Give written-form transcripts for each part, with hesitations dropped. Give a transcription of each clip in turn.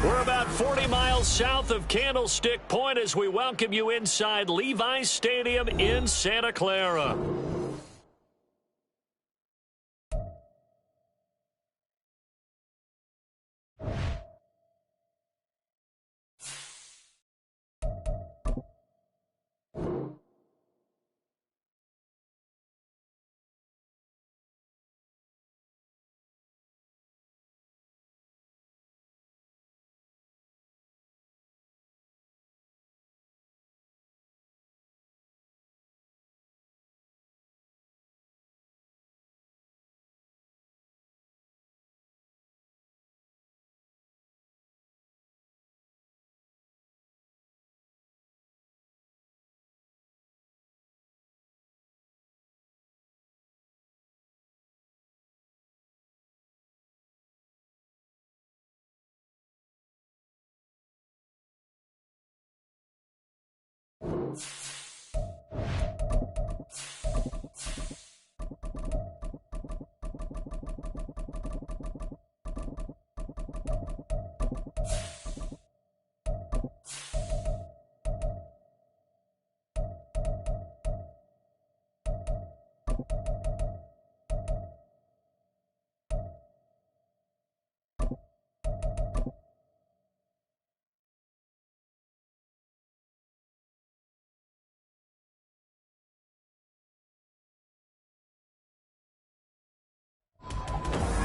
We're about 40 miles south of Candlestick Point as we welcome you inside Levi's Stadium in Santa Clara.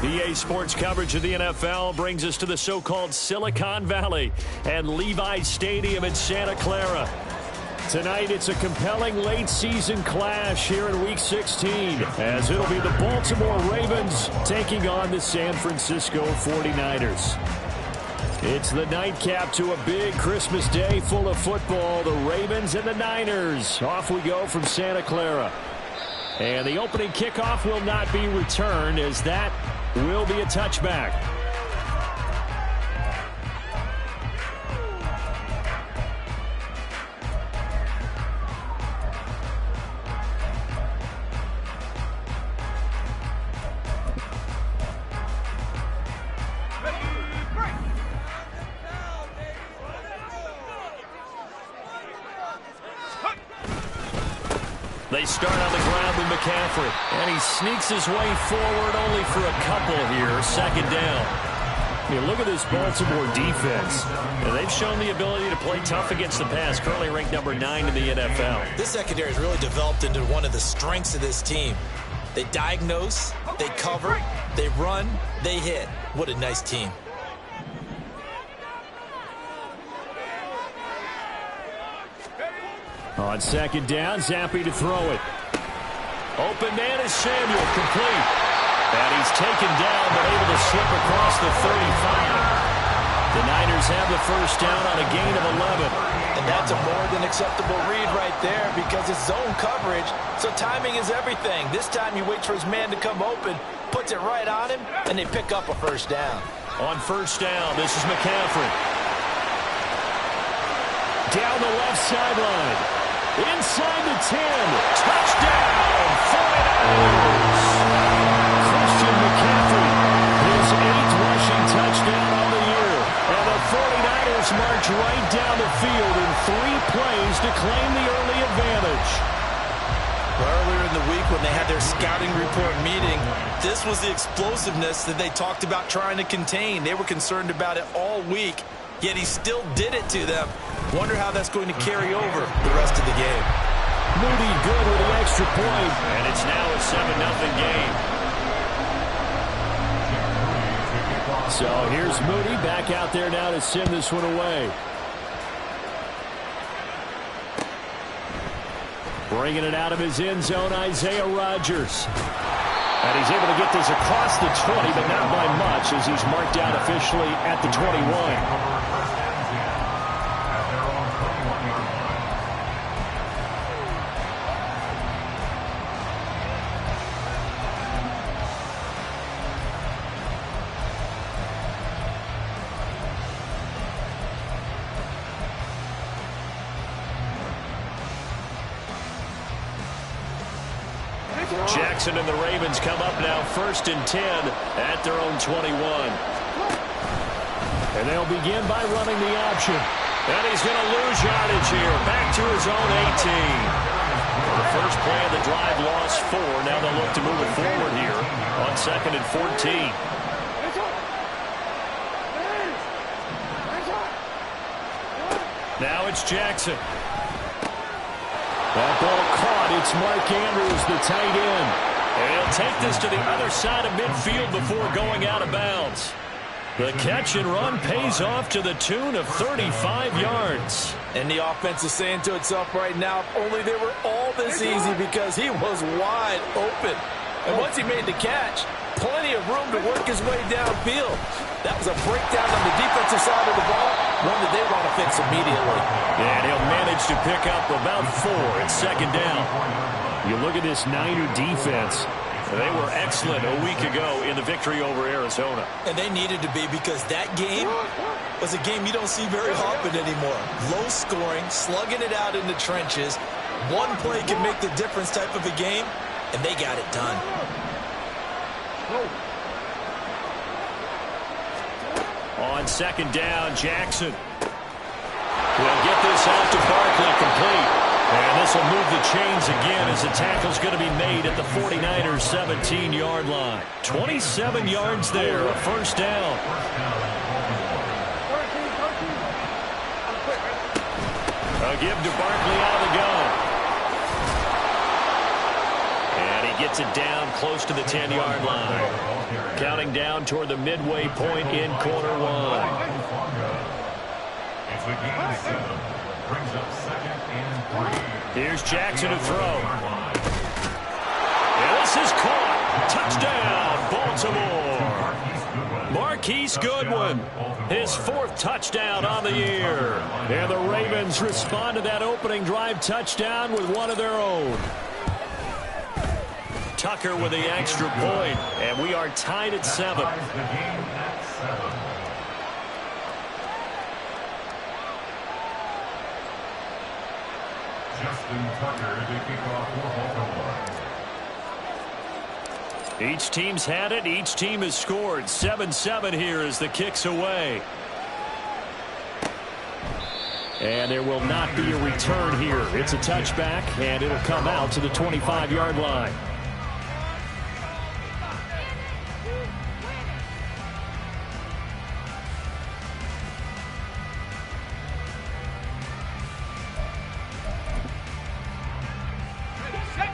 EA Sports coverage of the NFL brings us to the so-called Silicon Valley and Levi's Stadium in Santa Clara. Tonight, it's a compelling late-season clash here in Week 16, as it'll be the Baltimore Ravens taking on the San Francisco 49ers. It's the nightcap to a big Christmas day full of football. The Ravens and the Niners. Off we go from Santa Clara. And the opening kickoff will not be returned, as that will be a touchback. They start on the ground with McCaffrey, and he sneaks his way forward only for a couple here, second down. I mean, look at this Baltimore defense. And they've shown the ability to play tough against the pass, currently ranked number 9 in the NFL. This secondary has really developed into one of the strengths of this team. They diagnose, they cover, they run, they hit. What a nice team. On second down, Zappi to throw it. Open man is Samuel, complete. And he's taken down, but able to slip across the 35. The Niners have the first down on a gain of 11. And that's a more than acceptable read right there, because it's zone coverage, so timing is everything. This time he waits for his man to come open, puts it right on him, and they pick up a first down. On first down, this is McCaffrey. Down the left sideline. Inside the 10. Touchdown, 49ers. Christian McCaffrey, his 8th rushing touchdown on the year. And the 49ers march right down the field in 3 plays to claim the early advantage. Earlier in the week when they had their scouting report meeting, this was the explosiveness that they talked about trying to contain. They were concerned about it all week. yet he still did it to them. Wonder how that's going to carry over the rest of the game. Moody good with an extra point, and it's now a 7-0 game. So here's Moody back out there now to send this one away. Bringing it out of his end zone, Isaiah Rodgers. And he's able to get this across the 20, but not by much as he's marked out officially at the 21. Jackson and the Ravens come up now 1st and 10 at their own 21. And they'll begin by running the option. And he's going to lose yardage here. Back to his own 18. The first play of the drive lost 4. Now they'll look to move it forward here on 2nd and 14. Now it's Jackson. That ball caught. It's Mark Andrews, the tight end. And he'll take this to the other side of midfield before going out of bounds. The catch and run pays off to the tune of 35 yards. And the offense is saying to itself right now, if only they were all this easy, because he was wide open. And once he made the catch, plenty of room to work his way downfield. That was a breakdown on the defensive side of the ball, one that they want to fix immediately. And he'll manage to pick up about 4 at 2nd down. You look at this Niner defense. They were excellent a week ago in the victory over Arizona. And they needed to be, because that game was a game you don't see very often anymore. Low scoring, slugging it out in the trenches. One play can make the difference type of a game, and they got it done. On 2nd down, Jackson will get this out to Barkley, complete. And this will move the chains again as the tackle's going to be made at the 49ers' 17-yard line. 27 yards there, a 1st down. A give to Barkley out of the gun. And he gets it down close to the 10-yard line. Counting down toward the midway point in quarter 1. Brings up 2nd and 3. Here's Jackson to throw. And this is caught. Touchdown, Baltimore. Marquise Goodwin, his 4th touchdown on the year. And the Ravens respond to that opening drive touchdown with one of their own. Tucker with the extra point, and we are tied at 7. Each team's had it. Each team has scored. 7-7 here as the kick's away. And there will not be a return here. It's a touchback, and it'll come out to the 25-yard line.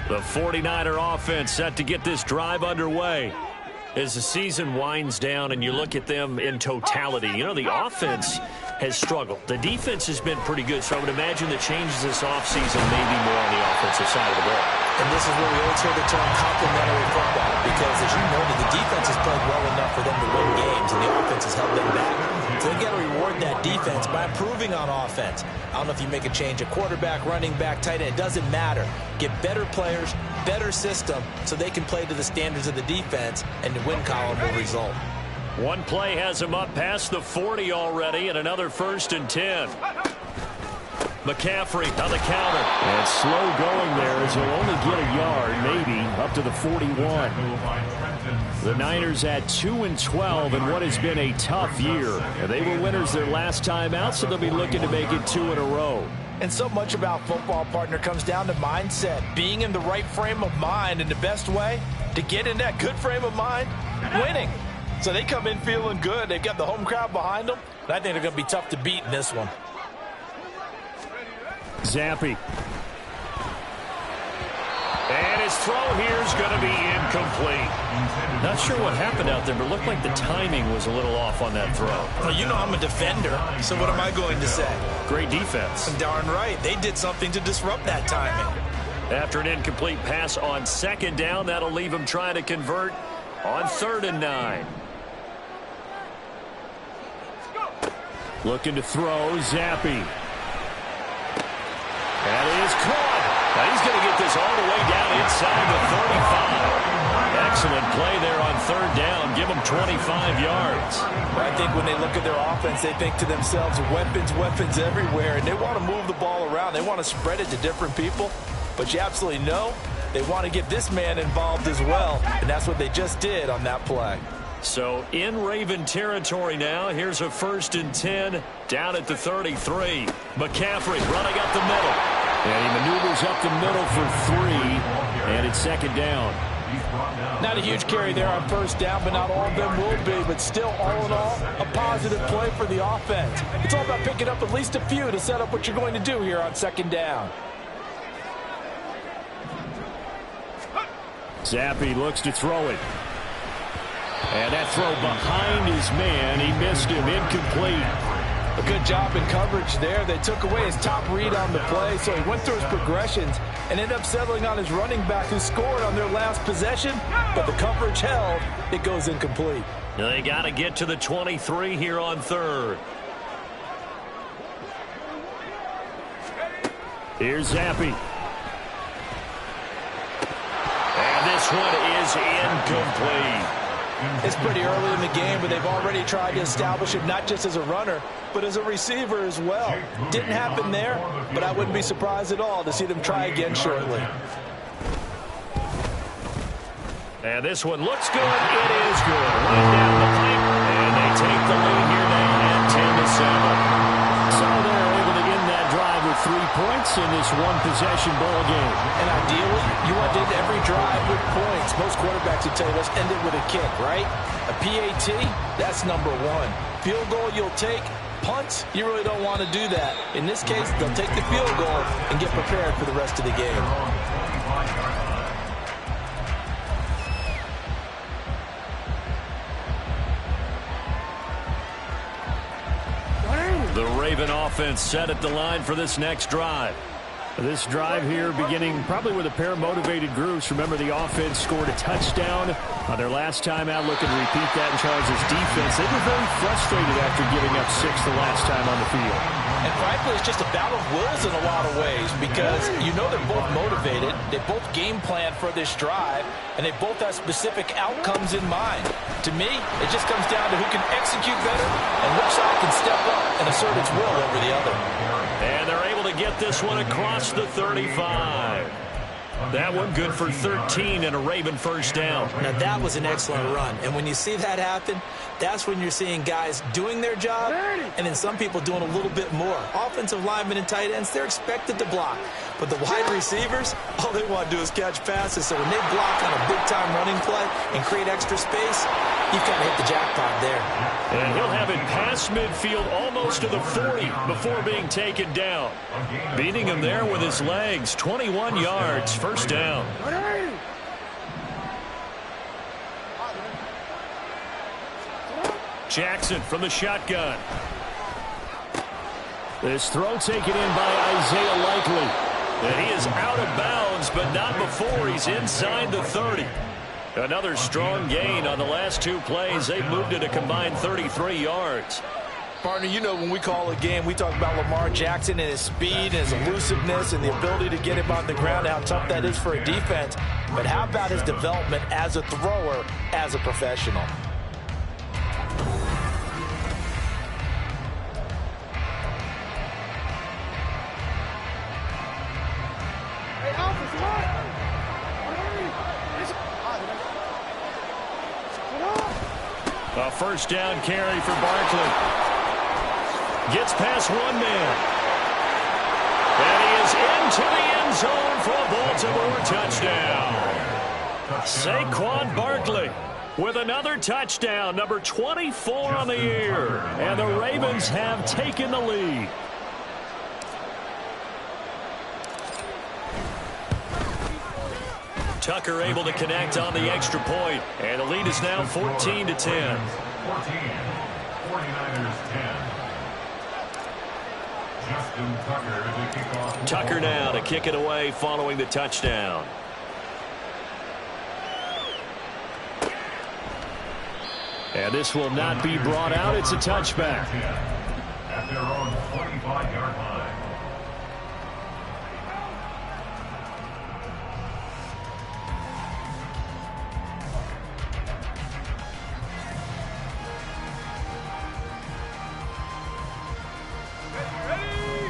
The 49er offense set to get this drive underway. As the season winds down and you look at them in totality, you know, the offense has struggled. The defense has been pretty good, so I would imagine the changes this offseason may be more on the offensive side of the ball. And this is where we always hear the term complementary football, because as you noted, the defense has played well enough for them to win games, and the offense has held them back. So they got to reward that defense by improving on offense. I don't know if you make a change, a quarterback, running back, tight end, it doesn't matter. Get better players, better system, so they can play to the standards of the defense, and the win column will result. One play has him up past the 40 already, and another 1st and 10. McCaffrey on the counter. And slow going there as he'll only get a yard, maybe, up to the 41. The Niners at 2-12 in what has been a tough year. And they were winners their last time out, so they'll be looking to make it 2 in a row. And so much about football, partner, comes down to mindset. Being in the right frame of mind, and the best way to get in that good frame of mind, winning. So they come in feeling good. They've got the home crowd behind them. And I think they're going to be tough to beat in this one. Zappi. And his throw here is going to be incomplete. Not sure what happened out there, but it looked like the timing was a little off on that throw. Well, you know I'm a defender, so what am I going to say? Great defense. Darn right. They did something to disrupt that timing. After an incomplete pass on second down, that'll leave him trying to convert on 3rd and 9. Looking to throw, Zappi. That is caught. Now he's going to get this all the way down inside the 35. Excellent play there on 3rd down. Give them 25 yards. I think when they look at their offense, they think to themselves, weapons, weapons everywhere, and they want to move the ball around. They want to spread it to different people, but you absolutely know they want to get this man involved as well, and that's what they just did on that play. So in Raven territory now. Here's a 1st and 10 down at the 33. McCaffrey running up the middle. And he maneuvers up the middle for 3. And it's 2nd down. Not a huge carry there on 1st down, but not all of them will be. But still, all in all, a positive play for the offense. It's all about picking up at least a few to set up what you're going to do here on 2nd down. Zappi looks to throw it. And that throw behind his man. He missed him. Incomplete. A good job in coverage there. They took away his top read on the play, so he went through his progressions and ended up settling on his running back who scored on their last possession, but the coverage held. It goes incomplete. They got to get to the 23 here on 3rd. Here's Zappi. And this one is incomplete. It's pretty early in the game, but they've already tried to establish him not just as a runner, but as a receiver as well. Didn't happen there, but I wouldn't be surprised at all to see them try again shortly. And this one looks good. It is good. Right down the pipe, and they take the lead here now at 10-7. So they're able to end that drive with 3 points in this one-possession ball game. And ideally, you want to end every drive with points. Most quarterbacks would tell you, let's end it with a kick, right? A PAT, that's number 1. Field goal you'll take. Punts, you really don't want to do that. In this case, they'll take the field goal and get prepared for the rest of the game. The Raven offense set at the line for this next drive. This drive here beginning probably with a pair of motivated groups. Remember, the offense scored a touchdown on their last time out. Looking to repeat that in Charles' defense. They were very frustrated after giving up 6 the last time on the field. And frankly, it's just a battle of wills in a lot of ways because you know they're both motivated. They both game plan for this drive, and they both have specific outcomes in mind. To me, it just comes down to who can execute better and which side can step up and assert its will over the other. And they're able to get this one across the 35. That one good for 13 and a Raven 1st down. Now that was an excellent run, and when you see that happen, that's when you're seeing guys doing their job and then some people doing a little bit more. Offensive linemen and tight ends, they're expected to block, but the wide receivers, all they want to do is catch passes. So when they block on a big-time running play and create extra space, you've kind of hit the jackpot there. And he'll have it past midfield almost to the 40 before being taken down. Beating him there with his legs, 21 yards, 1st down. Jackson from the shotgun. This throw taken in by Isaiah Likely. And he is out of bounds, but not before he's inside the 30. Another strong gain on the last 2 plays. They've moved it a combined 33 yards. Partner, you know when we call a game, we talk about Lamar Jackson and his speed and his elusiveness and the ability to get him on the ground, how tough that is for a defense. But how about his development as a thrower, as a professional? A 1st down carry for Barkley. Gets past one man. And he is into the end zone for a Baltimore touchdown. Saquon Barkley. with another touchdown, number 24 on the year. And the Ravens have taken the lead. Tucker able to connect on the extra point, and the lead is now 14-10. 14, 49ers 10. Justin Tucker to kick off. Tucker now to kick it away following the touchdown. And this will not be brought out. It's a touchback. At their own 25-yard line.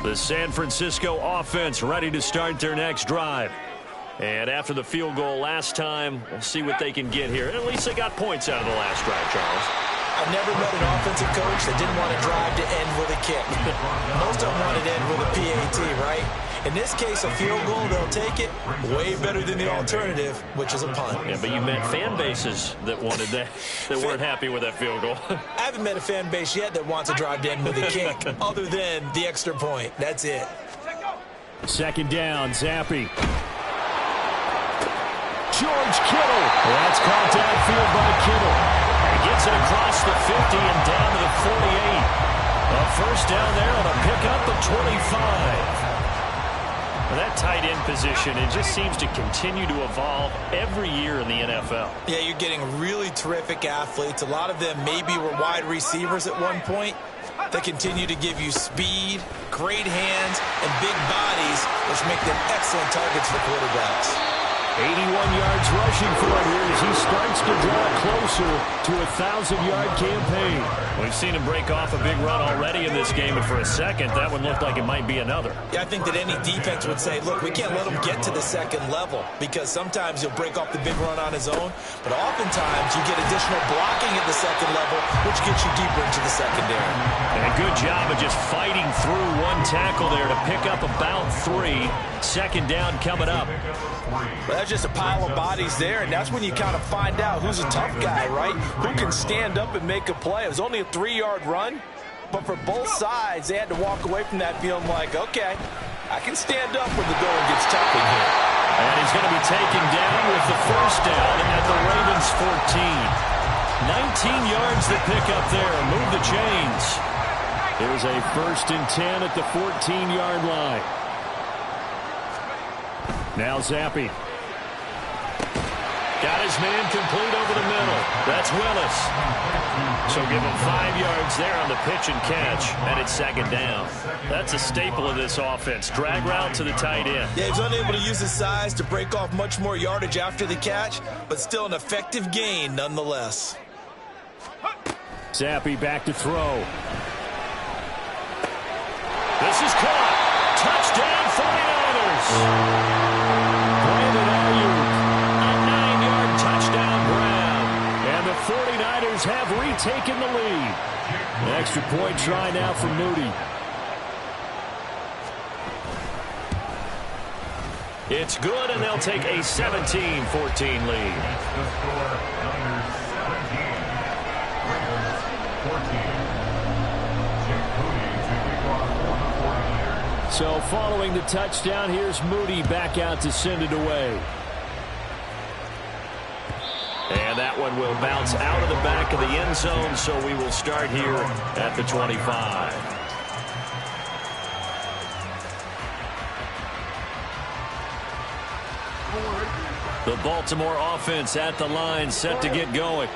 The San Francisco offense ready to start their next drive. And after the field goal last time, we'll see what they can get here. At least they got points out of the last drive, Charles. I've never met an offensive coach that didn't want to drive to end with a kick. Most of them want to end with a PAT, right? In this case, a field goal, they'll take it. Way better than the alternative, which is a punt. Yeah, but you met fan bases that wanted that, that weren't happy with that field goal. I haven't met a fan base yet that wants to drive to end with a kick, other than the extra point. That's it. Second down, Zappi. George Kittle. That's caught downfield by Kittle. He gets it across the 50 and down to the 48. A first down there on a pickup of 25. That tight end position, it just seems to continue to evolve every year in the NFL. Yeah, you're getting really terrific athletes. A lot of them maybe were wide receivers at one point. They continue to give you speed, great hands, and big bodies, which make them excellent targets for quarterbacks. 81 yards rushing for him here as he starts to draw closer to a 1,000-yard campaign. We've seen him break off a big run already in this game, and for a second, that one looked like it might be another. Yeah, I think that any defense would say, look, we can't let him get to the second level because sometimes he'll break off the big run on his own, but oftentimes you get additional blocking at the second level, which gets you deeper into the secondary. And a good job of just fighting through one tackle there to pick up about 3. Second down coming up. Well, that's just a pile of bodies there, and that's when you kind of find out who's a tough guy, right? Who can stand up and make a play. It was only a 3-yard run, but for both sides, they had to walk away from that feeling like, okay, I can stand up when the going gets tough in here. And he's going to be taken down with the first down at the Ravens 14. 19 yards to pick up there. Move the chains. There's a 1st and 10 at the 14-yard line. Now Zappi. Got his man complete over the middle. That's Willis. So give him 5 yards there on the pitch and catch, and it's second down. That's a staple of this offense. Drag route to the tight end. Yeah, he's unable to use his size to break off much more yardage after the catch, but still an effective gain nonetheless. Zappi back to throw. This is caught. Touchdown 49ers. Have retaken the lead. An extra point try now for Moody. It's good, and they'll take a 17-14 lead. So following the touchdown, here's Moody back out to send it away. And that one will bounce out of the back of the end zone, so we will start here at the 25. The Baltimore offense at the line, set to get going.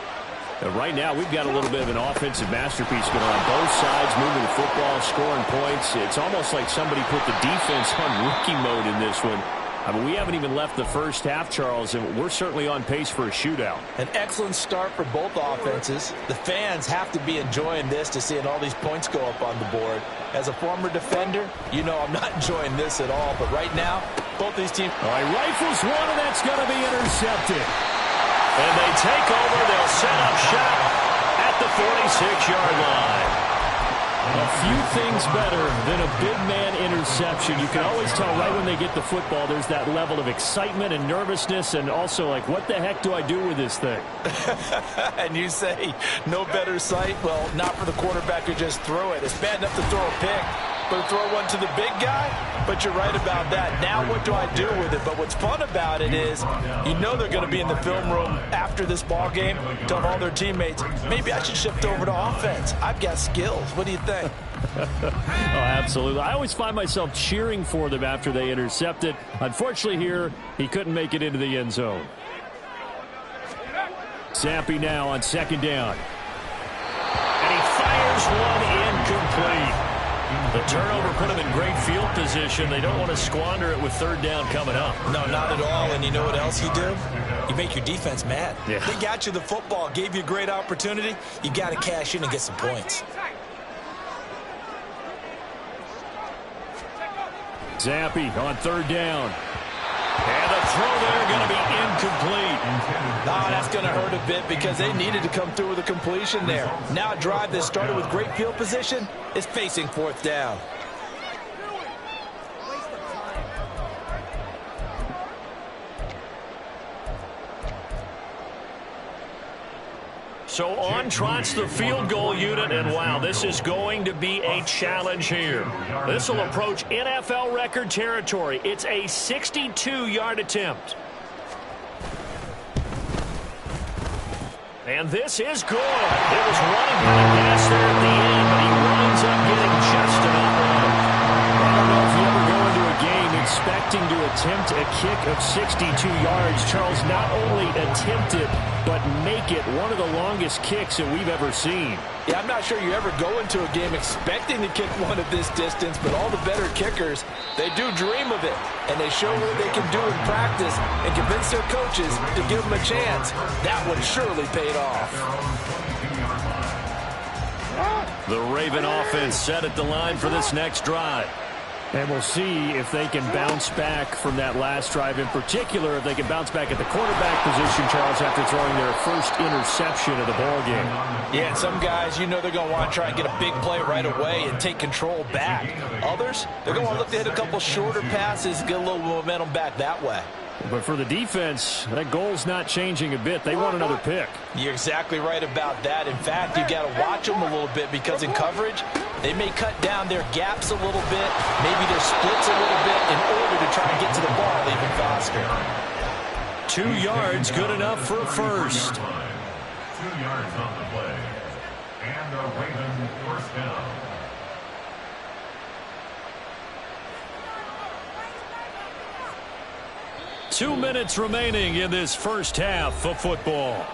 Right now, we've got a little bit of an offensive masterpiece going on both sides, moving the football, scoring points. It's almost like somebody put the defense on rookie mode in this one. I mean, we haven't even left the first half, Charles, and we're certainly on pace for a shootout. An excellent start for both offenses. The fans have to be enjoying this to seeing all these points go up on the board. As a former defender, you know I'm not enjoying this at all, but right now, both these teams... All right, rifles one, and that's going to be intercepted. And they take over. They'll set up shop at the 46-yard line. A few things better than a big man interception. You can always tell right when they get the football, there's that level of excitement and nervousness, and also like, what the heck do I do with this thing? And you say, no better sight? Well, not for the quarterback who just threw it. It's bad enough to throw a pick, but to throw one to the big guy? But you're right about that. Now what do I do with it? But what's fun about it is, you know they're going to be in the film room after this ball game, telling all their teammates, maybe I should shift over to offense. I've got skills. What do you think? Oh, absolutely. I always find myself cheering for them after they intercept it. Unfortunately here, he couldn't make it into the end zone. Zampi now on second down. And he fires one incomplete. The turnover put him in great field position. They don't want to squander it with third down coming up. No, not at all. And you know what else you do? You make your defense mad. Yeah. They got you the football, gave you a great opportunity. You got to cash in and get some points. Zampi on third down. And the throw there going to be incomplete. Oh, that's going to hurt a bit because they needed to come through with a completion there. Now a drive that started with great field position is facing fourth down. So on trots the field goal unit, and wow, this is going to be a challenge here. This will approach NFL record territory. It's a 62-yard attempt. And this is good. It was running out of gas there at the end, but he winds up getting just enough on it. I don't know if you ever go into a game expecting to attempt a kick of 62 yards. Charles, not only attempt it, but make it one of the longest kicks that we've ever seen. Yeah, I'm not sure you ever go into a game expecting to kick one at this distance, but all the better kickers, they do dream of it, and they show what they can do in practice and convince their coaches to give them a chance. That one surely paid off. The Raven offense set at the line for this next drive. And we'll see if they can bounce back from that last drive, in particular if they can bounce back at the quarterback position, Charles, after throwing their first interception of the ballgame. Yeah, and some guys, you know they're going to want to try and get a big play right away and take control back. Others, they're going to want to look to hit a couple shorter passes, get a little momentum back that way. But for the defense, that goal's not changing a bit. They want another pick. You're exactly right about that. In fact, you got to watch them a little bit because in coverage, they may cut down their gaps a little bit, maybe their splits a little bit in order to try and get to the ball even faster. 2 yards, good enough for a first. 2 yards on the play. And a Raven first down. Two minutes remaining in this first half of football.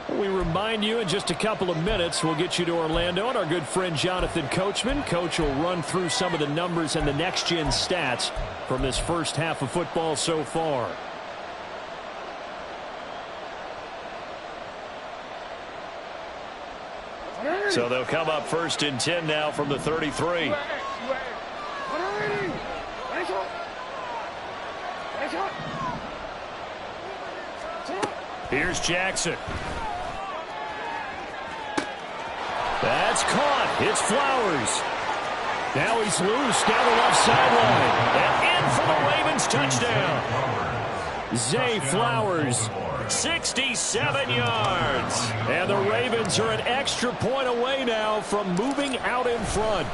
We remind you in just a couple of minutes, we'll get you to Orlando and our good friend Jonathan Coachman. Coach will run through some of the numbers and the next-gen stats from this first half of football so far. So they'll come up first and 10 now from the 33. Here's Jackson. That's caught. It's Flowers. Now he's loose down the left sideline. And in for the Ravens touchdown. Zay Flowers, 67 yards. And the Ravens are an extra point away now from moving out in front.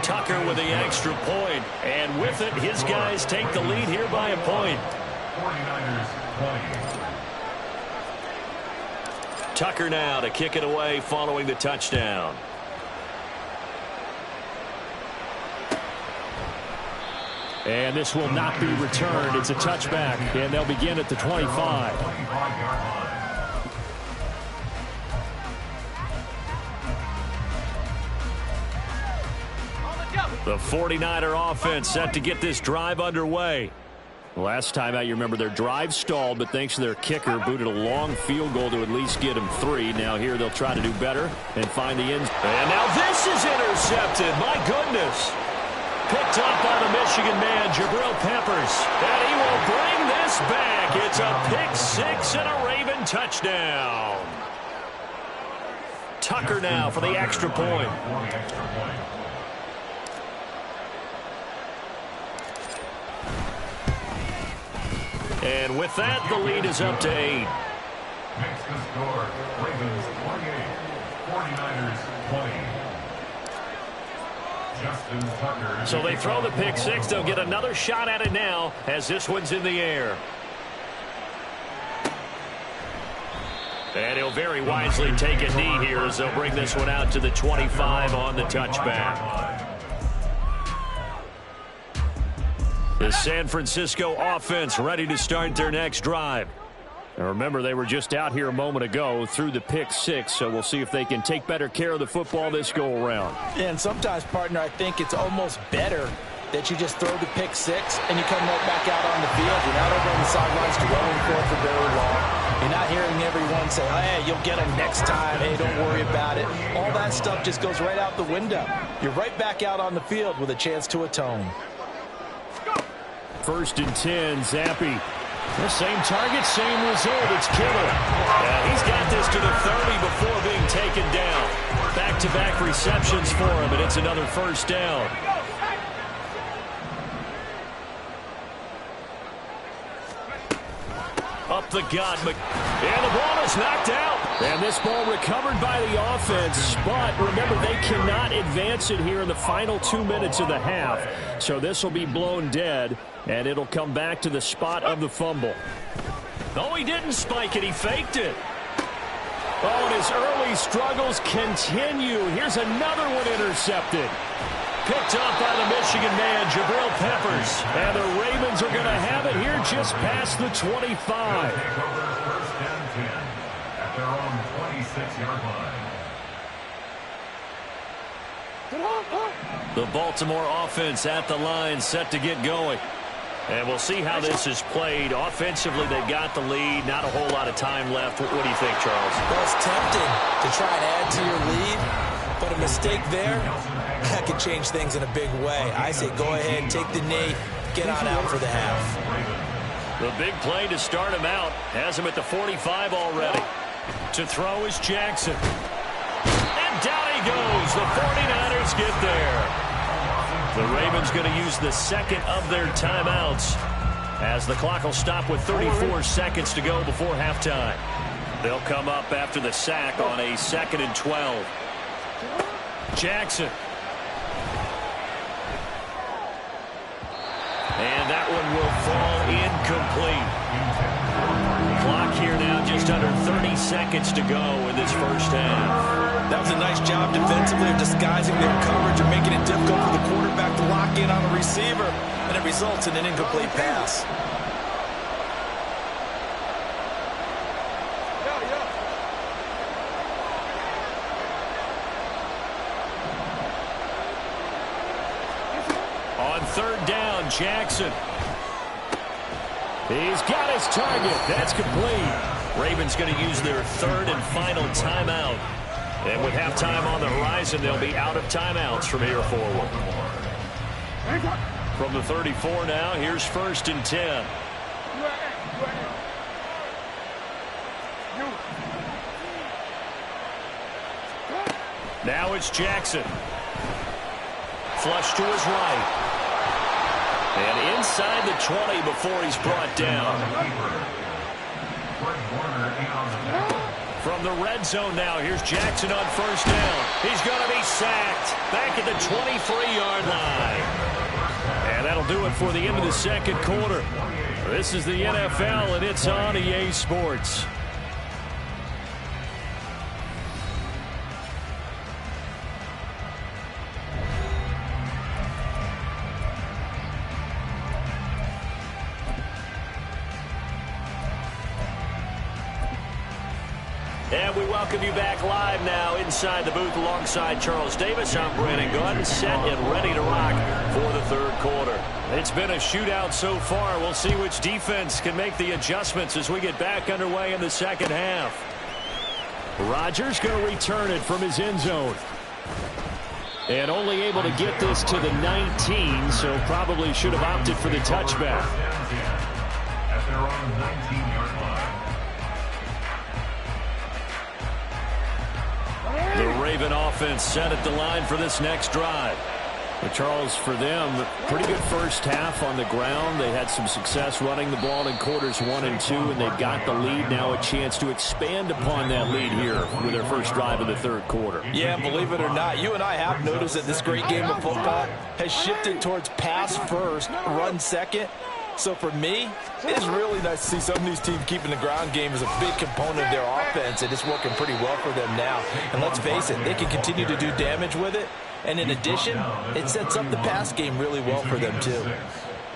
Tucker with the extra point. And with it, his guys take the lead here by a point. 49ers 20. Tucker now to kick it away following the touchdown. And this will not be returned. It's a touchback, and they'll begin at the 25. The 49er offense set to get this drive underway. Last time out, you remember their drive stalled, but thanks to their kicker, booted a long field goal to at least get them 3. Now here they'll try to do better and find the end. And now this is intercepted. My goodness. Picked up by the Michigan man, Jabril Peppers. And he will bring this back. It's a pick 6 and a Raven touchdown. Tucker now for the extra point. And with that, the lead is up to 8. Makes the score Ravens 28, 49ers 20. Justin Tucker. So they throw the pick six. They'll get another shot at it now as this one's in the air. And he'll very wisely take a knee here as they'll bring this one out to the 25 on the touchback. The San Francisco offense ready to start their next drive. And remember, they were just out here a moment ago through the pick six, so we'll see if they can take better care of the football this go-around. And sometimes, partner, I think it's almost better that you just throw the pick six and you come right back out on the field. You're not over on the sidelines dwelling for very long. You're not hearing everyone say, oh, hey, you'll get them next time. Hey, don't worry about it. All that stuff just goes right out the window. You're right back out on the field with a chance to atone. 1st and 10, Zappi. The same target, same result. It's Kittle. He's got this to the 30 before being taken down. Back-to-back receptions for him, and it's another first down. Up the gut, and the ball is knocked out. And this ball recovered by the offense, but remember, they cannot advance it here in the final 2 minutes of the half. So this will be blown dead, and it'll come back to the spot of the fumble. No, he didn't spike it. He faked it. Oh, and his early struggles continue. Here's another one intercepted. Picked off by the Michigan man, Jabril Peppers. And the Ravens are going to have it here just past the 25. Take over 1st and 10 at their own 26-yard line. The Baltimore offense at the line, set to get going. And we'll see how this is played. Offensively, they've got the lead. Not a whole lot of time left. What do you think, Charles? Well, it's tempting to try and add to your lead, but a mistake there, that could change things in a big way. I say go ahead, take the knee, get on out for the half. The big play to start him out. Has him at the 45 already. To throw is Jackson. And down he goes. The 49ers get there. The Ravens going to use the second of their timeouts as the clock will stop with 34 seconds to go before halftime. They'll come up after the sack on a 2nd and 12. Jackson. And that one will fall incomplete. Clock here now just under 30 seconds to go in this first half. That was a nice job defensively of disguising their coverage and making it difficult for the quarterback to lock in on a receiver, and it results in an incomplete pass. On 3rd down, Jackson. He's got his target. That's complete. Ravens going to use their 3rd and final timeout. And with halftime on the horizon, they'll be out of timeouts from here forward. From the 34 now, here's 1st and 10. Now it's Jackson. Flush to his right. And inside the 20 before he's brought down. From the red zone now, here's Jackson on 1st down. He's going to be sacked back at the 23-yard line. And that'll do it for the end of the 2nd quarter. This is the NFL, and it's on EA Sports. And we welcome you back live now inside the booth alongside Charles Davis. I'm Brandon Gunn, set and ready to rock for the 3rd quarter. It's been a shootout so far. We'll see which defense can make the adjustments as we get back underway in the 2nd half. Rodgers going to return it from his end zone. And only able to get this to the 19, so probably should have opted for the touchback. At their own 19-yard line. Raven offense set at the line for this next drive. But Charles, for them, pretty good first half on the ground. They had some success running the ball in quarters 1 and 2, and they've got the lead. Now a chance to expand upon that lead here with their first drive of the third quarter. Yeah, believe it or not, you and I have noticed that this great game of football has shifted towards pass first, run second. So for me, it's really nice to see some of these teams keeping the ground game as a big component of their offense, and it's working pretty well for them now. And let's face it, they can continue to do damage with it. And in addition, it sets up the pass game really well for them, too.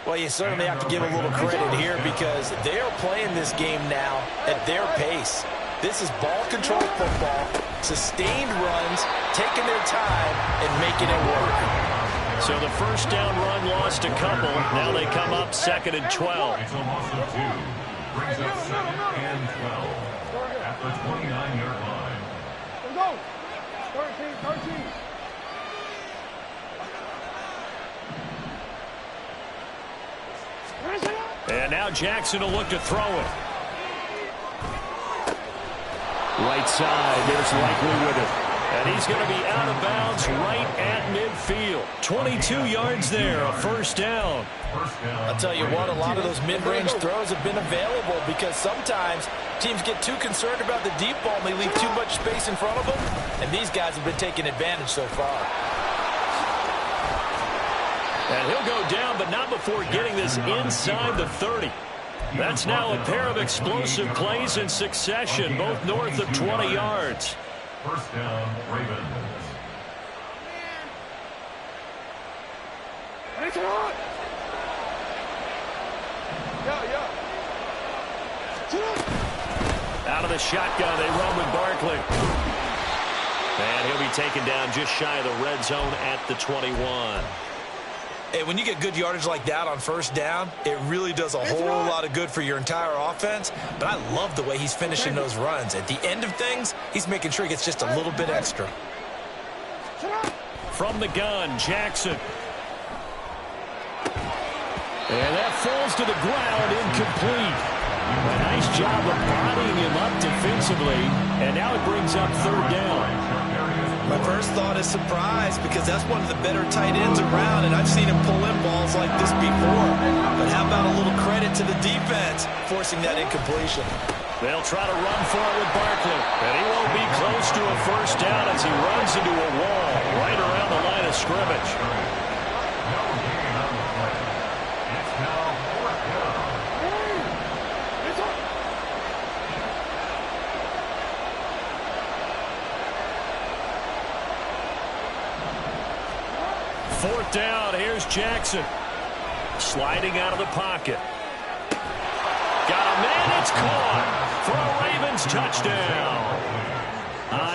Well, you certainly have to give a little credit here because they are playing this game now at their pace. This is ball-control football, sustained runs, taking their time, and making it work. So the first down run lost a couple. Now they come up 2nd and 12. It's a loss of 2. Brings up 2nd and 12 at the 29-yard line. Let's go. 13. And now Jackson will look to throw it. Right side, there's Likely with it. And he's going to be out of bounds right at midfield. 22 yards there, a first down. I'll tell you what, a lot of those mid-range throws have been available because sometimes teams get too concerned about the deep ball and they leave too much space in front of them. And these guys have been taking advantage so far. And he'll go down, but not before getting this inside the 30. That's now a pair of explosive plays in succession, both north of 20 yards. First down, Ravens. Out of the shotgun, they run with Barkley. And he'll be taken down just shy of the red zone at the 21. Hey, when you get good yardage like that on first down, it really does a whole lot of good for your entire offense. But I love the way he's finishing those runs. At the end of things, he's making sure he gets just a little bit extra. From the gun, Jackson. And that falls to the ground, incomplete. A nice job of bodying him up defensively. And now it brings up third down. My first thought is surprise because that's one of the better tight ends around, and I've seen him pull in balls like this before. But how about a little credit to the defense forcing that incompletion? They'll try to run for it with Barkley, and he won't be close to a first down as he runs into a wall right around the line of scrimmage. No gain on the play. It's now 4th down. Fourth down, here's Jackson. Sliding out of the pocket. Got a man, it's caught for a Ravens touchdown.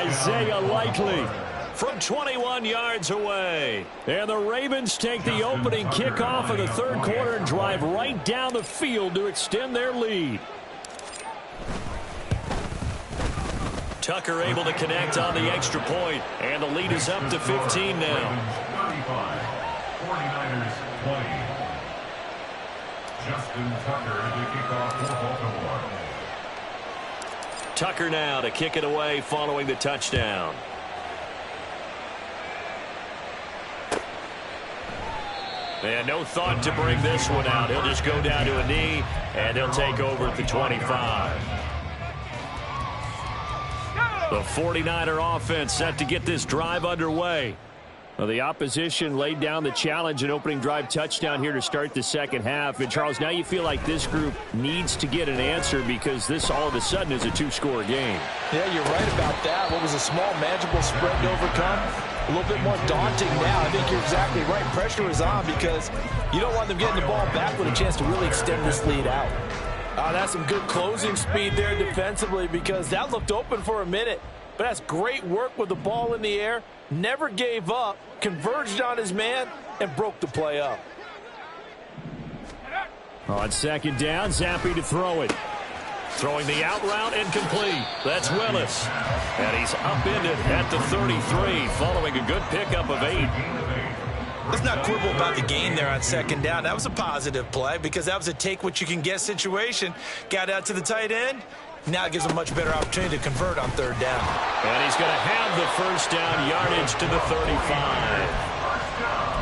Isaiah Likely from 21 yards away. And the Ravens take the opening kickoff of the third quarter and drive right down the field to extend their lead. Tucker able to connect on the extra point, and the lead is up to 15 now. 35, 49ers 20. Justin Tucker to kick off for Baltimore. Tucker now to kick it away following the touchdown. And no thought to bring this one out. He'll just go down to a knee, and he'll take over at the 25. The 49er offense set to get this drive underway. Well, the opposition laid down the challenge, an opening drive touchdown here to start the second half. And, Charles, now you feel like this group needs to get an answer because this all of a sudden is a two-score game. Yeah, you're right about that. What was a small, manageable spread to overcome? A little bit more daunting now. I think you're exactly right. Pressure is on because you don't want them getting the ball back with a chance to really extend this lead out. That's some good closing speed there defensively because that looked open for a minute. But that's great work with the ball in the air. Never gave up, converged on his man, and broke the play up. On second down, Zappi to throw it. Throwing the out route incomplete. That's Willis. And he's upended at the 33 following a good pickup of 8. Let's not quibble about the gain there on second down. That was a positive play because that was a take-what-you-can-get situation. Got out to the tight end, Now it gives them a much better opportunity to convert on third down. And he's going to have the first down, yardage to the 35.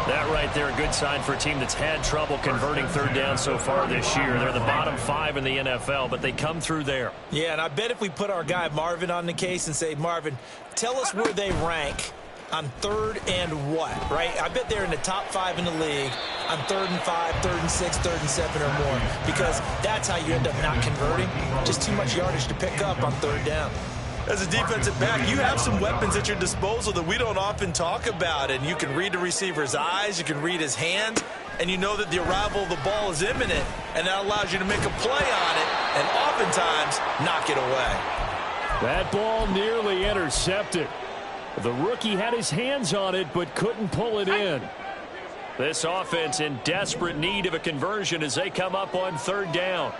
That right there, a good sign for a team that's had trouble converting third down so far this year. They're the bottom 5 in the NFL, but they come through there. Yeah, and I bet if we put our guy Marvin on the case and say, Marvin, tell us where they rank on third and what, right? I bet they're in the top 5 in the league on 3rd and 5, 3rd and 6, 3rd and 7 or more, because that's how you end up not converting. Just too much yardage to pick up on third down. As a defensive back, you have some weapons at your disposal that we don't often talk about, and you can read the receiver's eyes, you can read his hands, and you know that the arrival of the ball is imminent, and that allows you to make a play on it and oftentimes knock it away. That ball nearly intercepted. The rookie had his hands on it but couldn't pull it in. This offense in desperate need of a conversion as they come up on third down.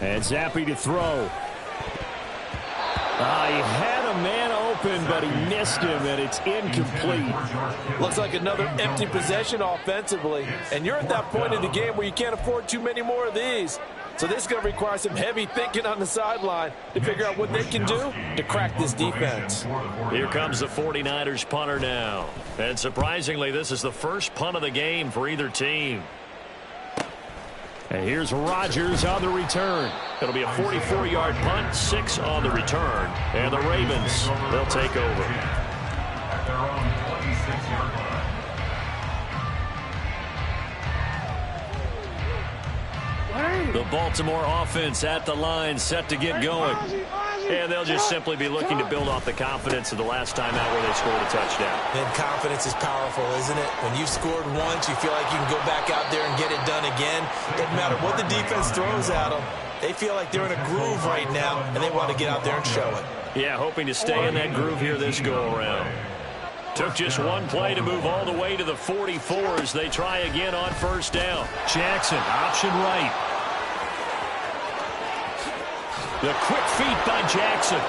And Zappi to throw. He had a man open, but he missed him, and it's incomplete. Looks like another empty possession offensively. And you're at that point in the game where you can't afford too many more of these. So this is going to require some heavy thinking on the sideline to figure out what they can do to crack this defense. Here comes the 49ers punter now. And surprisingly, this is the first punt of the game for either team. And here's Rodgers on the return. It'll be a 44-yard punt, 6 on the return. And the Ravens, they'll take over. At their own 26-yard line. The Baltimore offense at the line, set to get going. And they'll just simply be looking to build off the confidence of the last time out where they scored a touchdown. And confidence is powerful, isn't it? When you've scored once, you feel like you can go back out there and get it done again. Doesn't matter what the defense throws at them. They feel like they're in a groove right now, and they want to get out there and show it. Yeah, hoping to stay in that groove here this go-around. Took just one play to move all the way to the 44 as they try again on first down. Jackson, option right. The quick feet by Jackson.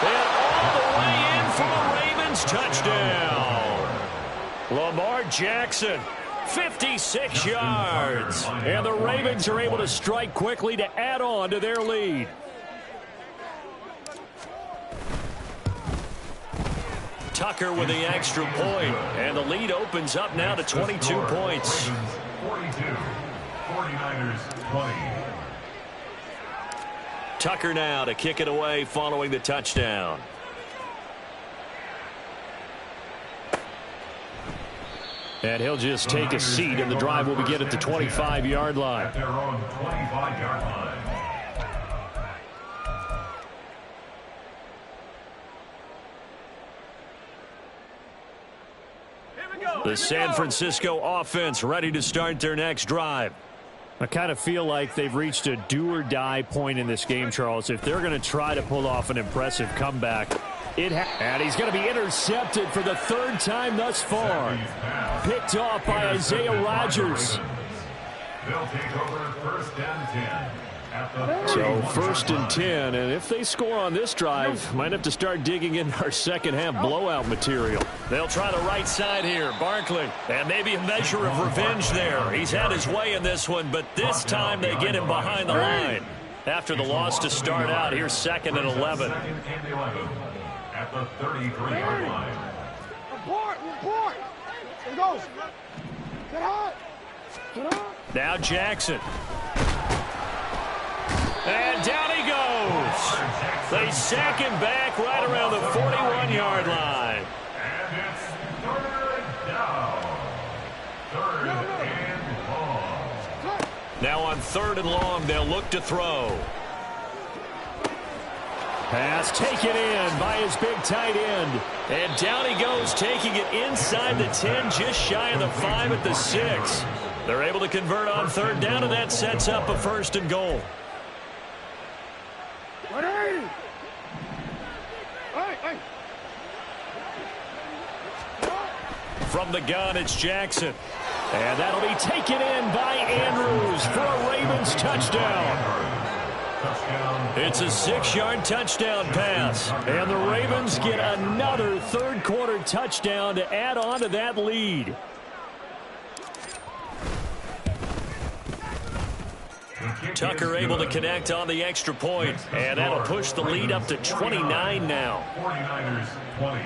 And all the way in for the Ravens touchdown. Lamar Jackson, 56 yards. And the Ravens are able to strike quickly to add on to their lead. Tucker with the extra point. And the lead opens up now to 22 points. 42, 49ers 20. Tucker now to kick it away following the touchdown. And he'll just take a seat, and the drive will begin at the 25-yard line. At their own 25-yard line. The San Francisco offense ready to start their next drive. I kind of feel like they've reached a do-or-die point in this game, Charles. If they're going to try to pull off an impressive comeback, and he's going to be intercepted for the 3rd time thus far. Picked off by Isaiah Rodgers. They'll take over first and 10. So 1st and 10, and if they score on this drive, might have to start digging in our second half blowout material. They'll try the right side here. Barkley, and maybe a measure of revenge there. He's had his way in this one, but this time they get him behind the line. After the loss to start out, here's 2nd and 11. Second and 11 at the 33-yard line. Report! It goes. Get hot. Now Jackson. And down he goes. They sack him back right around the 41-yard line. And it's 3rd down. 3rd and long. Now on 3rd and long, they'll look to throw. Pass taken in by his big tight end. And down he goes, taking it inside the 10, just shy of the 5 at the 6. They're able to convert on 3rd down, and that sets up a 1st and goal. From the gun, it's Jackson. And that'll be taken in by Andrews for a Ravens touchdown. Touchdown, It's a 6-yard touchdown pass. And the Ravens get another third-quarter touchdown to add on to that lead. Tucker able to connect on the extra point, and that'll push the lead up to 29 now. 49ers 20.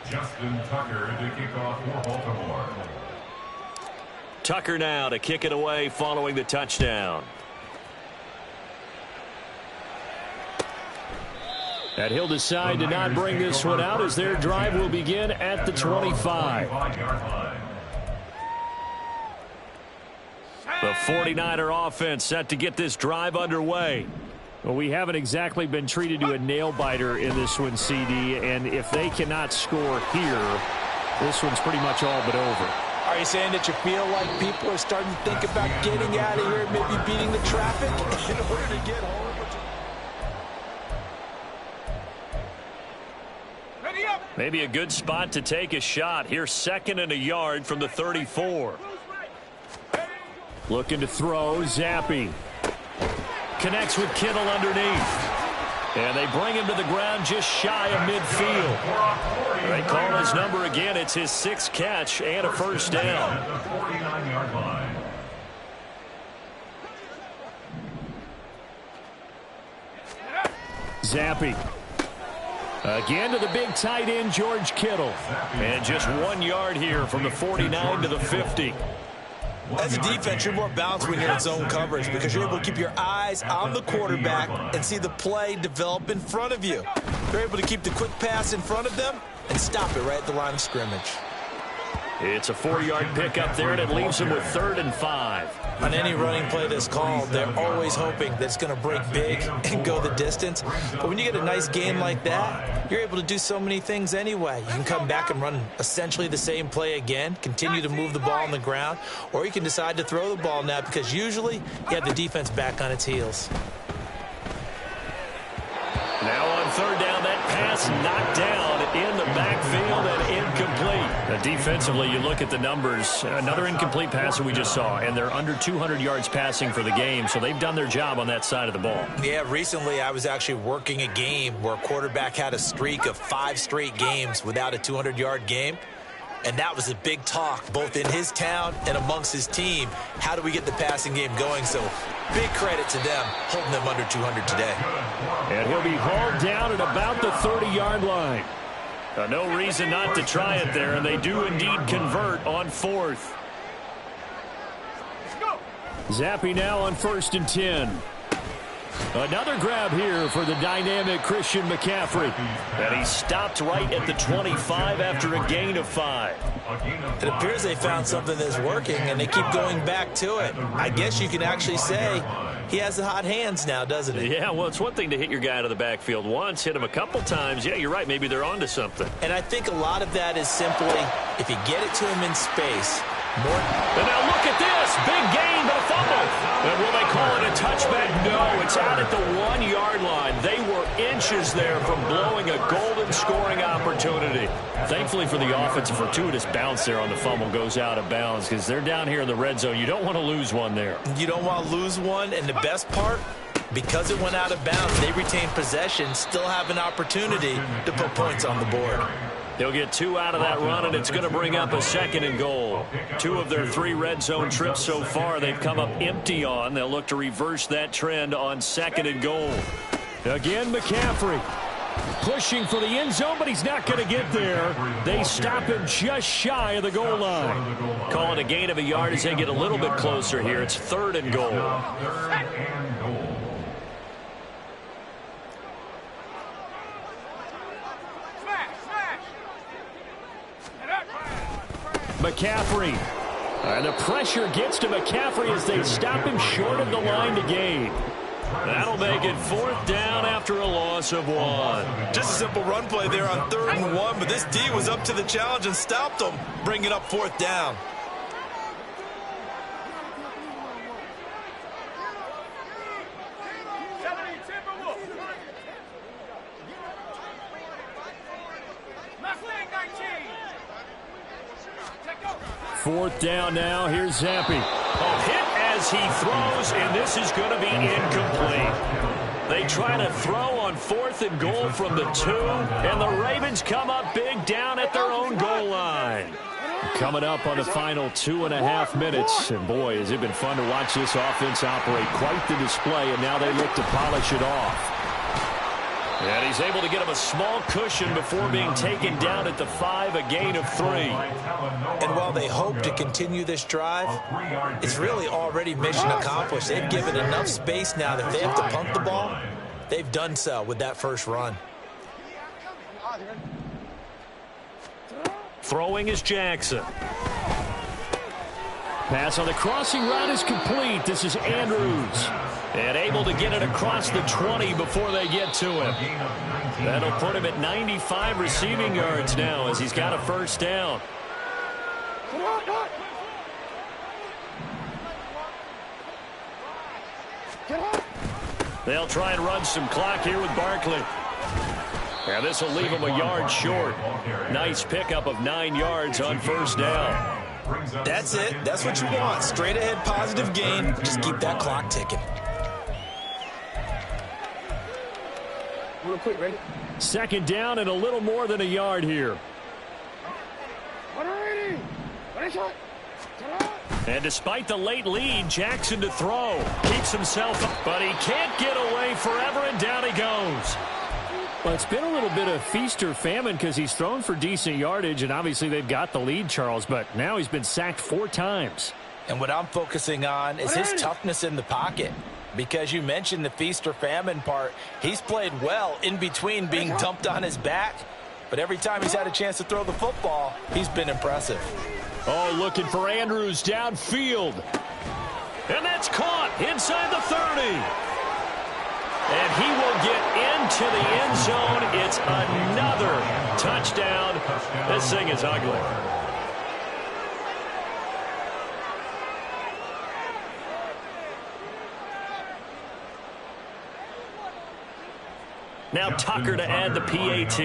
Justin Tucker to kick off for Baltimore. Tucker now to kick it away following the touchdown. And he'll decide to not bring this one out as their drive will begin at the 25. The 49er offense set to get this drive underway. Well, we haven't exactly been treated to a nail-biter in this one, CD, and if they cannot score here, this one's pretty much all but over. Are you saying that you feel like people are starting to think about getting out of here, maybe beating the traffic in order to get home? Maybe a good spot to take a shot. Here's 2nd and a yard from the 34. Looking to throw, Zappi. Connects with Kittle underneath. And they bring him to the ground just shy of midfield. They call his number again. It's his 6th catch and a first down. At the 49-yard line. Zappi. Again to the big tight end, George Kittle. And just 1 yard here from the 49 to the 50. As a defense, you're more balanced when you're in zone coverage because you're able to keep your eyes on the quarterback and see the play develop in front of you. You're able to keep the quick pass in front of them and stop it right at the line of scrimmage. It's a 4-yard pickup there, and it leaves them with 3rd and 5. On any running play that's called, they're always hoping that it's going to break big and go the distance. But when you get a nice game like that, you're able to do so many things anyway. You can come back and run essentially the same play again, continue to move the ball on the ground, or you can decide to throw the ball now because usually you have the defense back on its heels. Now on 3rd down, that pass knocked down in the backfield and incomplete. Defensively, you look at the numbers. Another incomplete pass that we just saw, and they're under 200 yards passing for the game, so they've done their job on that side of the ball. Yeah, recently I was actually working a game where a quarterback had a streak of 5 straight games without a 200-yard game. And that was a big talk, both in his town and amongst his team. How do we get the passing game going? So big credit to them, holding them under 200 today. And he'll be hauled down at about the 30-yard line. No reason not to try it there, and they do indeed convert on 4th. Zappi now on 1st and 10. Another grab here for the dynamic Christian McCaffrey. And he stopped right at the 25 after a gain of 5. It appears they found something that's working, and they keep going back to it. I guess you can actually say he has the hot hands now, doesn't he? Yeah, well, it's one thing to hit your guy out of the backfield once, hit him a couple times. Yeah, you're right. Maybe they're onto something. And I think a lot of that is simply if you get it to him in space, more. And now look at this. Big gain, but a fumble. And will they call it a touchback? No, it's out at the 1-yard line. They were inches there from blowing a golden scoring opportunity. Thankfully for the offense, a fortuitous bounce there on the fumble goes out of bounds because they're down here in the red zone. You don't want to lose one there. You don't want to lose one, and the best part, because it went out of bounds, they retain possession, still have an opportunity to put points on the board. They'll get 2 out of that run, and it's going to bring up a 2nd and goal. 2 of their 3 red zone trips so far they've come up empty on. They'll look to reverse that trend on 2nd and goal. Again, McCaffrey pushing for the end zone, but he's not going to get there. They stop him just shy of the goal line. Call it a gain of a yard as they get a little bit closer here. It's 3rd and goal. 3rd and goal. McCaffrey. And the pressure gets to McCaffrey as they stop him short of the line to gain. That'll make it 4th down after a loss of 1. Just a simple run play there on 3rd and 1, but this D was up to the challenge and stopped them, bringing up 4th down. 4th down now. Here's Zampi. Hit as he throws, and this is going to be incomplete. They try to throw on 4th and goal from the 2, and the Ravens come up big down at their own goal line. Coming up on the final 2.5 minutes, and boy, has it been fun to watch this offense operate. Quite the display, and now they look to polish it off. And he's able to get him a small cushion before being taken down at the 5, a gain of 3. And while they hope to continue this drive, it's really already mission accomplished. They've given enough space now that if they have to punt the ball, they've done so with that first run. Throwing is Jackson. Pass on the crossing route is complete. This is Andrews. And able to get it across the 20 before they get to him. That'll put him at 95 receiving yards now as he's got a first down. They'll try and run some clock here with Barkley. And this will leave him a yard short. Nice pickup of 9 yards on first down. That's it. That's what you want. Straight ahead positive gain. Just keep that clock ticking. Real quick, ready? 2nd down and a little more than a yard here. And despite the late lead, Jackson to throw. Keeps himself up, but he can't get away forever, and down he goes. Well, it's been a little bit of feast or famine because he's thrown for decent yardage, and obviously they've got the lead, Charles, but now he's been sacked 4 times. And what I'm focusing on is his toughness in the pocket. Because you mentioned the feast or famine part, he's played well in between being dumped on his back. But every time he's had a chance to throw the football, he's been impressive. Oh, looking for Andrews downfield. And that's caught inside the 30. And he will get into the end zone. It's another touchdown. This thing is ugly. Now Tucker to add the PAT.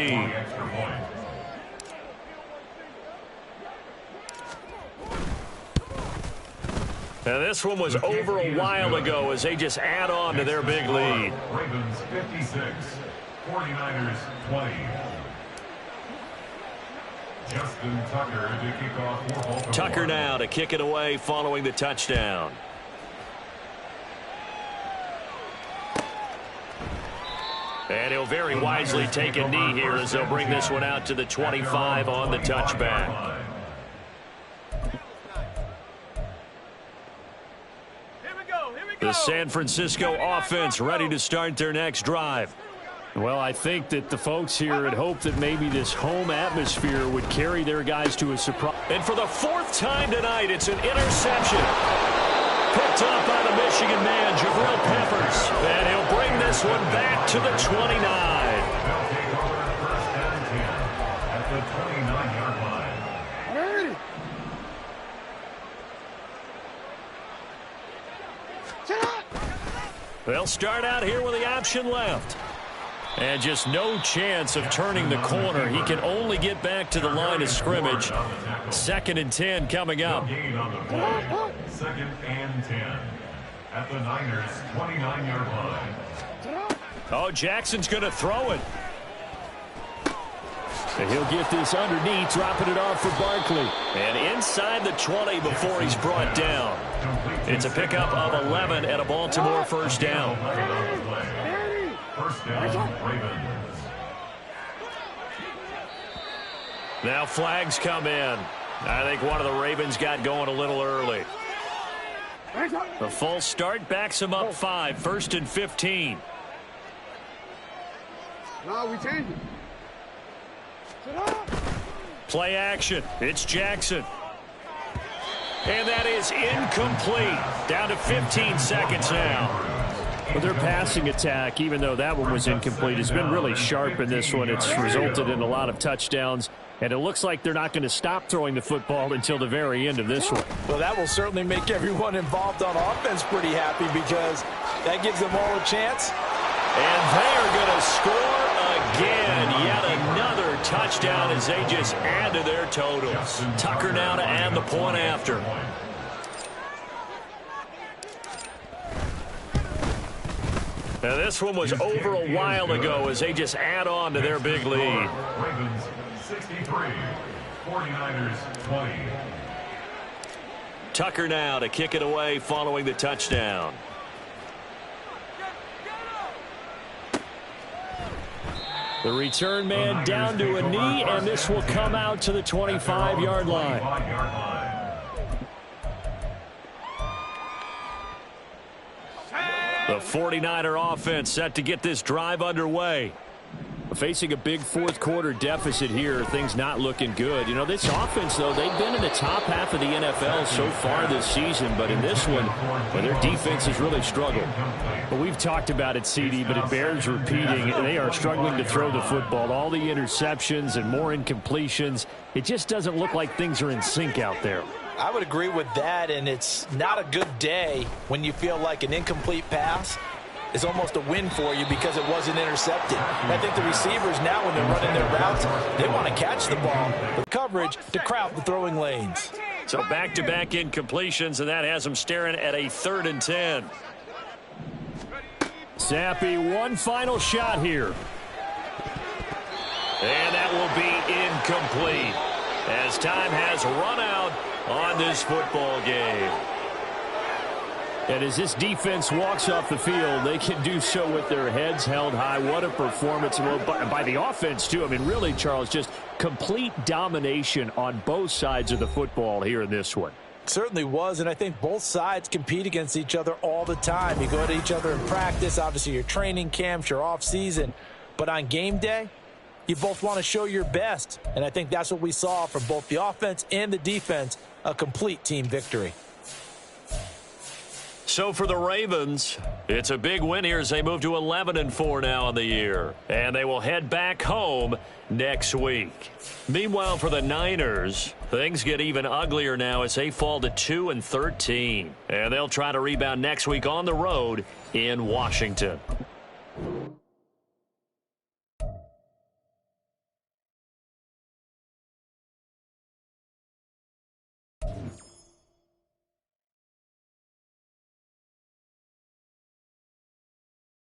Now this one was over a while ago as they just add on to their big lead. Ravens 56, 49ers 20. Justin Tucker to kick off for Baltimore. Tucker now to kick it away following the touchdown. And he'll very wisely take a knee here as they'll bring this one out to the 25 on the touchback. The San Francisco offense ready to start their next drive. Well, I think that the folks here had hoped that maybe this home atmosphere would carry their guys to a surprise. And for the 4th time tonight, it's an interception. Picked up by the Michigan man, Jabril Peppers. And he'll bring this one back to the 29. They'll take over first and 10 at the 29-yard line. They'll start out here with the option left. And just no chance of turning the corner. He can only get back to the line of scrimmage. 2nd and 10 coming up. Gain on the play. 2nd and 10 at the Niners' 29-yard line. Oh, Jackson's going to throw it. And he'll get this underneath, dropping it off for Barkley. And inside the 20 before he's brought down. It's a pickup of 11 and a Baltimore first down. First down, Ravens. Now flags come in. I think one of the Ravens got going a little early. The full start backs him up 5, 1st and 15. No, we change it. Play action. It's Jackson. And that is incomplete. Down to 15 seconds now. Well, their passing attack, even though that one was incomplete, has been really sharp in this one. It's resulted in a lot of touchdowns. And it looks like they're not going to stop throwing the football until the very end of this one. Well, that will certainly make everyone involved on offense pretty happy because that gives them all a chance. And they are going to score again. Yet another touchdown. touchdown as they just add to their totals. Tucker now to add the point after. Now this one was over a while ago as they just add on to their big lead. Ravens 63, 49ers 20. Tucker now to kick it away following the touchdown. The return man down to a knee, and this will come out to the 25-yard line. The 49er offense set to get this drive underway. Facing a big fourth-quarter deficit here, things not looking good. You know, this offense, though, they've been in the top half of the NFL so far this season, but in this one, well, their defense has really struggled. But we've talked about it, CD, but it bears repeating. They are struggling to throw the football. All the interceptions and more incompletions. It just doesn't look like things are in sync out there. I would agree with that, and it's not a good day when you feel like an incomplete pass is almost a win for you because it wasn't intercepted. And I think the receivers now, when they're running their routes, they want to catch the ball. The coverage to crowd the throwing lanes. So back-to-back incompletions, and that has them staring at a 3rd and 10. Sappy, one final shot here. And that will be incomplete as time has run out on this football game. And as this defense walks off the field, they can do so with their heads held high. What a performance by the offense, too. I mean, really, Charles, just complete domination on both sides of the football here in this one. Certainly was, and I think both sides compete against each other all the time. You go to each other in practice, obviously your training camps, your off-season. But on game day, you both want to show your best. And I think that's what we saw from both the offense and the defense, a complete team victory. So for the Ravens, it's a big win here as they move to 11-4 now on the year. And they will head back home next week. Meanwhile, for the Niners, things get even uglier now as they fall to 2-13. And they'll try to rebound next week on the road in Washington.